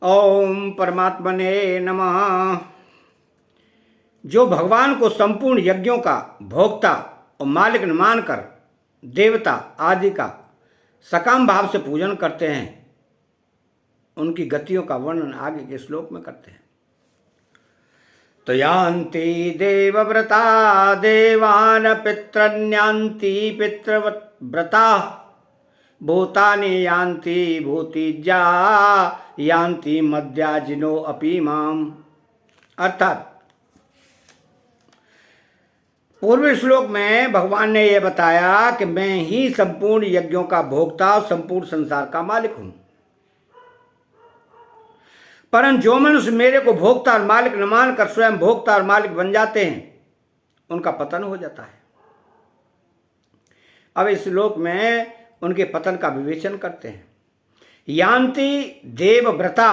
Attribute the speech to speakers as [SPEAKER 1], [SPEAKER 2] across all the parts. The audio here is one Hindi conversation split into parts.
[SPEAKER 1] ओम परमात्मने नमः। जो भगवान को संपूर्ण यज्ञों का भोक्ता और मालिक मानकर देवता आदि का सकाम भाव से पूजन करते हैं, उनकी गतियों का वर्णन आगे के श्लोक में करते हैं। तो यान्ति देवव्रता देवान पितृन्यान्ति पितृव्रता भूतानि यान्ति भूतिजा यान्ति मद्याजिनो अपि माम। अर्थात पूर्व श्लोक में भगवान ने यह बताया कि मैं ही संपूर्ण यज्ञों का भोक्ता और संपूर्ण संसार का मालिक हूं, परंतु जो मनुष्य मेरे को भोक्ता और मालिक न मानकर स्वयं भोक्ता और मालिक बन जाते हैं, उनका पतन हो जाता है। अब इस श्लोक में उनके पतन का विवेचन करते हैं। यान्ति देवव्रता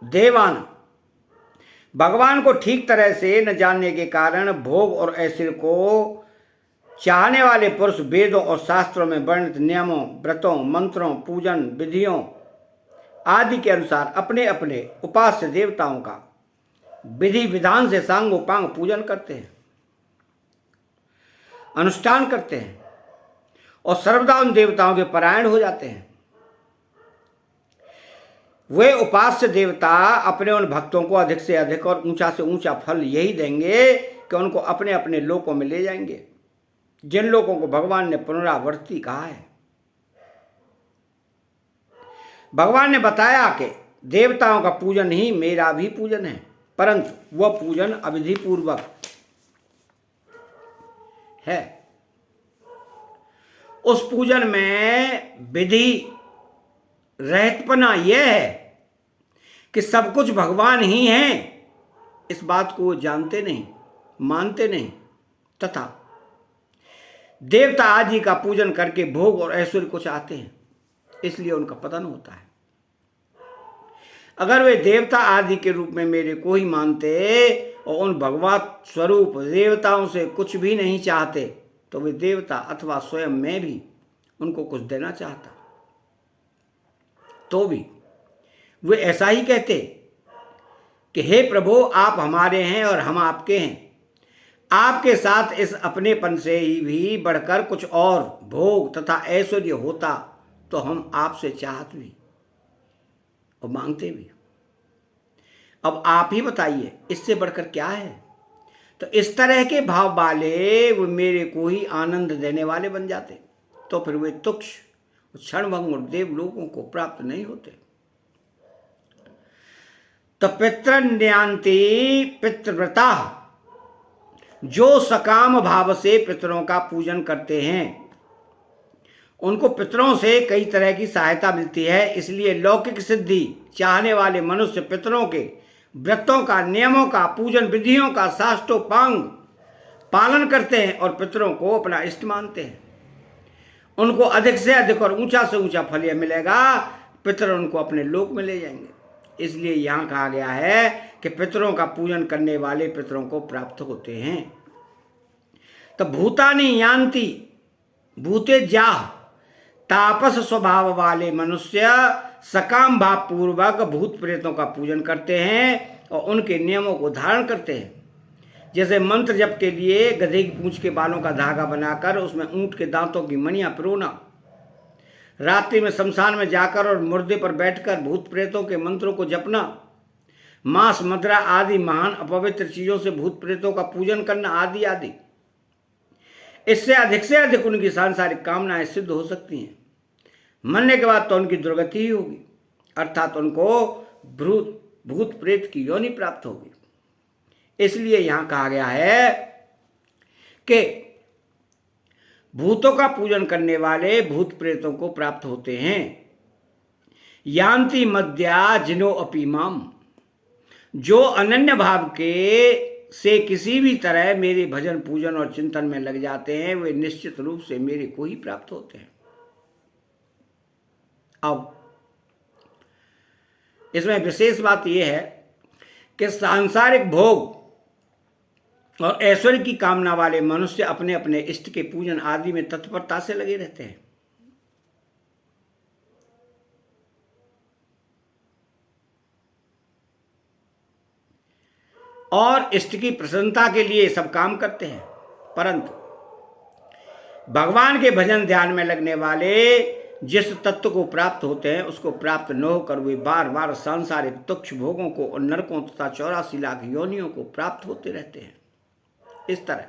[SPEAKER 1] देवान, भगवान को ठीक तरह से न जानने के कारण भोग और ऐश्वर्य को चाहने वाले पुरुष वेदों और शास्त्रों में वर्णित नियमों, व्रतों, मंत्रों, पूजन विधियों आदि के अनुसार अपने अपने उपास्य देवताओं का विधि विधान से सांगोपांग पूजन करते हैं, अनुष्ठान करते हैं और सर्वदा उन देवताओं के परायण हो जाते हैं। वे उपास्य देवता अपने उन भक्तों को अधिक से अधिक और ऊंचा से ऊंचा फल यही देंगे कि उनको अपने अपने लोकों में ले जाएंगे, जिन लोगों को भगवान ने पुनरावर्ती कहा है। भगवान ने बताया कि देवताओं का पूजन ही मेरा भी पूजन है, परंतु वह पूजन अविधि पूर्वक है। उस पूजन में विधि रहतपना यह है कि सब कुछ भगवान ही हैं, इस बात को वो जानते नहीं, मानते नहीं, तथा देवता आदि का पूजन करके भोग और ऐश्वर्य को चाहते हैं, इसलिए उनका पतन होता है। अगर वे देवता आदि के रूप में मेरे को ही मानते और उन भगवत स्वरूप देवताओं से कुछ भी नहीं चाहते, तो वे देवता अथवा स्वयं मैं भी उनको कुछ देना चाहता तो भी वे ऐसा ही कहते कि हे प्रभु, आप हमारे हैं और हम आपके हैं। आपके साथ इस अपनेपन से ही भी बढ़कर कुछ और भोग तथा ऐश्वर्य होता तो हम आपसे चाहते भी और मांगते भी। अब आप ही बताइए, इससे बढ़कर क्या है। तो इस तरह के भाव वाले वो मेरे को ही आनंद देने वाले बन जाते, तो फिर वे तुक्ष क्षणभंग और देवलोकों को प्राप्त नहीं होते। तो पितृन्यान्ति पितृव्रता, जो सकाम भाव से पितरों का पूजन करते हैं, उनको पितरों से कई तरह की सहायता मिलती है। इसलिए लौकिक सिद्धि चाहने वाले मनुष्य पितरों के व्रतों का, नियमों का, पूजन विधियों का साष्टोपांग पालन करते हैं और पितरों को अपना इष्ट मानते हैं। उनको अधिक से अधिक और ऊंचा से ऊंचा फल यह मिलेगा, पितर उनको अपने लोक में ले जाएंगे। इसलिए यहाँ कहा गया है कि पितरों का पूजन करने वाले पितरों को प्राप्त होते हैं। तो भूतानि यान्ति भूते जाह, तापस स्वभाव वाले मनुष्य सकाम भाव पूर्वक भूत प्रेतों का पूजन करते हैं और उनके नियमों को धारण करते हैं। जैसे मंत्र जप के लिए गधे की पूंछ के बालों का धागा बनाकर उसमें ऊंट के दांतों की मणियां पिरोना, रात्रि में शमशान में जाकर और मुर्दे पर बैठकर भूत प्रेतों के मंत्रों को जपना, मांस मदिरा आदि महान अपवित्र चीजों से भूत प्रेतों का पूजन करना आदि आदि। इससे अधिक उनकी सांसारिक कामनाएं सिद्ध हो सकती हैं। मरने के बाद तो उनकी दुर्गति ही होगी, अर्थात उनको भूत प्रेत की योनि प्राप्त होगी। इसलिए यहां कहा गया है कि भूतों का पूजन करने वाले भूत प्रेतों को प्राप्त होते हैं। यान्ति मद्या जिनो अपि माम, जो अनन्य भाव के से किसी भी तरह मेरे भजन पूजन और चिंतन में लग जाते हैं, वे निश्चित रूप से मेरे को ही प्राप्त होते हैं। अब इसमें विशेष बात यह है कि सांसारिक भोग और ऐश्वर्य की कामना वाले मनुष्य अपने अपने इष्ट के पूजन आदि में तत्परता से लगे रहते हैं। और इष्ट की प्रसन्नता के लिए सब काम करते हैं, परंतु भगवान के भजन ध्यान में लगने वाले जिस तत्व को प्राप्त होते हैं उसको प्राप्त न होकर वे बार बार सांसारिक तुच्छ भोगों को और नरकों तथा 84 लाख योनियों को प्राप्त होते रहते हैं। इस तरह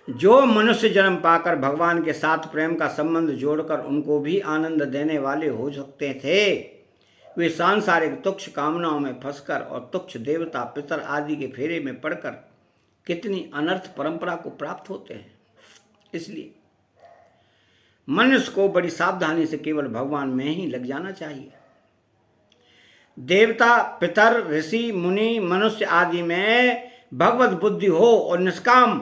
[SPEAKER 1] जो मनुष्य जन्म पाकर भगवान के साथ प्रेम का संबंध जोड़कर उनको भी आनंद देने वाले हो सकते थे, वे सांसारिक तुच्छ कामनाओं में फंसकर और तुच्छ देवता पितर आदि के फेरे में पड़कर कितनी अनर्थ परंपरा को प्राप्त होते हैं। इसलिए मनुष्य को बड़ी सावधानी से केवल भगवान में ही लग जाना चाहिए। देवता पितर ऋषि मुनि मनुष्य आदि में भगवत बुद्धि हो और निष्काम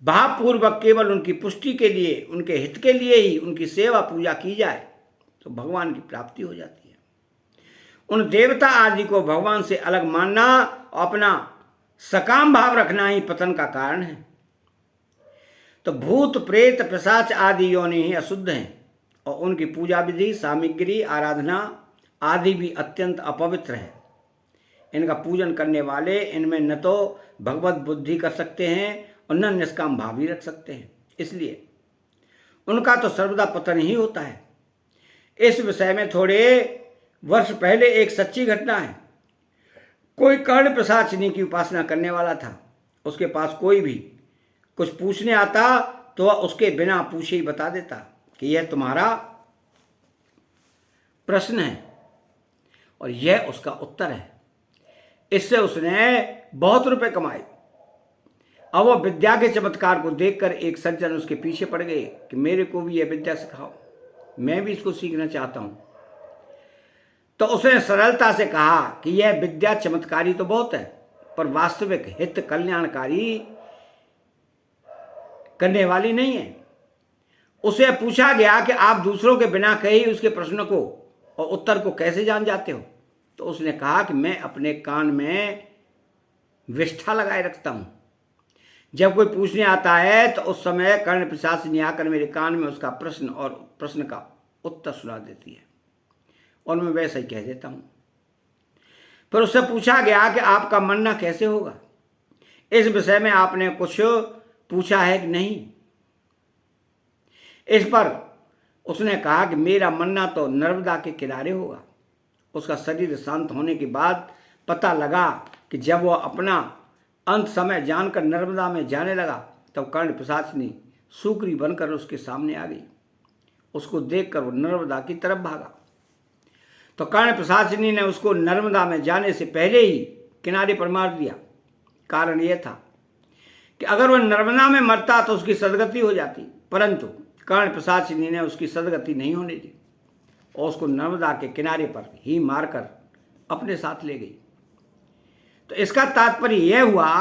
[SPEAKER 1] भावपूर्वक केवल उनकी पुष्टि के लिए, उनके हित के लिए ही उनकी सेवा पूजा की जाए तो भगवान की प्राप्ति हो जाती है। उन देवता आदि को भगवान से अलग मानना और अपना सकाम भाव रखना ही पतन का कारण है। तो भूत प्रेत पिशाच आदि योनि ही अशुद्ध हैं और उनकी पूजा विधि सामग्री आराधना आदि भी अत्यंत अपवित्र है। इनका पूजन करने वाले इनमें न तो भगवत बुद्धि कर सकते हैं और न निष्काम भाव ही रख सकते हैं, इसलिए उनका तो सर्वदा पतन ही होता है। इस विषय में थोड़े वर्ष पहले एक सच्ची घटना है। कोई कर्ण पिशाचिनी की उपासना करने वाला था। उसके पास कोई भी कुछ पूछने आता तो वह उसके बिना पूछे ही बता देता कि यह तुम्हारा प्रश्न है और यह उसका उत्तर है। इससे उसने बहुत रुपए कमाए। अब वह विद्या के चमत्कार को देखकर एक सज्जन उसके पीछे पड़ गए कि मेरे को भी यह विद्या सिखाओ, मैं भी इसको सीखना चाहता हूं। तो उसने सरलता से कहा कि यह विद्या चमत्कारी तो बहुत है, पर वास्तविक हित कल्याणकारी करने वाली नहीं है। उसे पूछा गया कि आप दूसरों के बिना कहे ही उसके प्रश्न को और उत्तर को कैसे जान जाते हो? तो उसने कहा कि मैं अपने कान में विष्ठा लगाए रखता हूं। जब कोई पूछने आता है तो उस समय कर्ण पिशाचिनी आकर मेरे कान में उसका प्रश्न और प्रश्न का उत्तर सुना देती है और मैं वैसा ही कह देता हूं। फिर उससे पूछा गया कि आपका मानना कैसे होगा, इस विषय में आपने कुछ पूछा है कि नहीं? इस पर उसने कहा कि मेरा मन्ना तो नर्मदा के किनारे होगा। उसका शरीर शांत होने के बाद पता लगा कि जब वह अपना अंत समय जानकर नर्मदा में जाने लगा तब कर्ण पिशाचिनी सूकरी बनकर उसके सामने आ गई। उसको देखकर वो नर्मदा की तरफ भागा। तो कर्ण पिशाचिनी ने उसको नर्मदा में जाने से पहले ही किनारे पर मार दिया। कारण यह था कि अगर वह नर्मदा में मरता तो उसकी सदगति हो जाती, परंतु कर्ण पिशाचिनी ने उसकी सदगति नहीं होने दी और उसको नर्मदा के किनारे पर ही मारकर अपने साथ ले गई। तो इसका तात्पर्य यह हुआ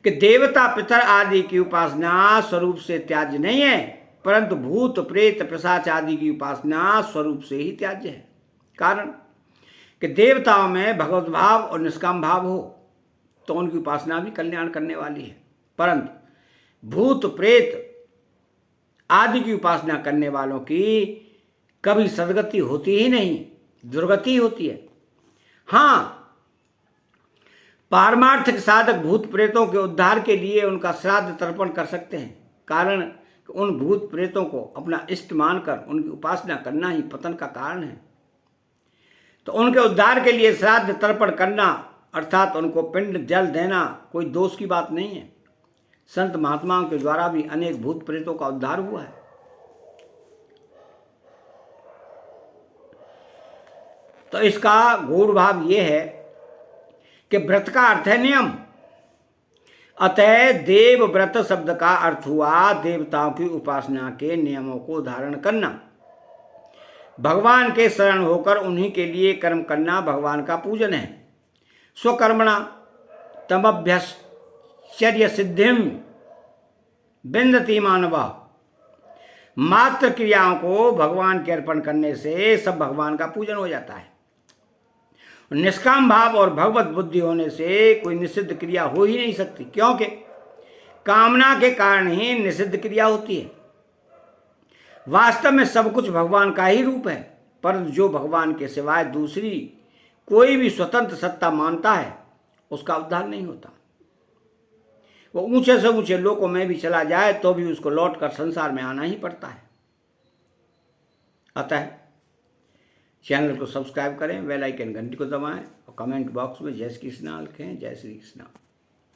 [SPEAKER 1] कि देवता पितर आदि की उपासना स्वरूप से त्याज्य नहीं है, परंतु भूत प्रेत पिशाच आदि की उपासना स्वरूप से ही त्याज्य है। कारण कि देवताओं में भगवत भाव और निष्काम भाव हो तो उनकी उपासना भी कल्याण करने वाली है, परंतु भूत प्रेत आदि की उपासना करने वालों की कभी सदगति होती ही नहीं, दुर्गति होती है। हाँ, पारमार्थिक साधक भूत प्रेतों के उद्धार के लिए उनका श्राद्ध तर्पण कर सकते हैं। कारण उन भूत प्रेतों को अपना इष्ट मानकर उनकी उपासना करना ही पतन का कारण है। तो उनके उद्धार के लिए श्राद्ध तर्पण करना अर्थात उनको पिंड जल देना कोई दोष की बात नहीं है। संत महात्माओं के द्वारा भी अनेक भूत प्रेतों का उद्धार हुआ है। तो इसका गूढ़ भाव यह है कि व्रत का अर्थ है नियम। अतः देव व्रत शब्द का अर्थ हुआ देवताओं की उपासना के नियमों को धारण करना, भगवान के शरण होकर उन्हीं के लिए कर्म करना भगवान का पूजन है। स्वकर्मणा तमभ्यश्चर्य सिद्धिम बिंदति मानव। मात्र क्रियाओं को भगवान के अर्पण करने से सब भगवान का पूजन हो जाता है। निष्काम भाव और भगवत बुद्धि होने से कोई निषिद्ध क्रिया हो ही नहीं सकती, क्योंकि कामना के कारण ही निषिद्ध क्रिया होती है। वास्तव में सब कुछ भगवान का ही रूप है, परंतु जो भगवान के सिवाय दूसरी कोई भी स्वतंत्र सत्ता मानता है उसका उद्धार नहीं होता। वो ऊंचे से ऊंचे लोकों में भी चला जाए तो भी उसको लौटकर संसार में आना ही पड़ता है। अतः चैनल को सब्सक्राइब करें, बेल आइकन घंटी को दबाएं और कमेंट बॉक्स में जय श्री कृष्णा लिखें। जय श्री कृष्णा।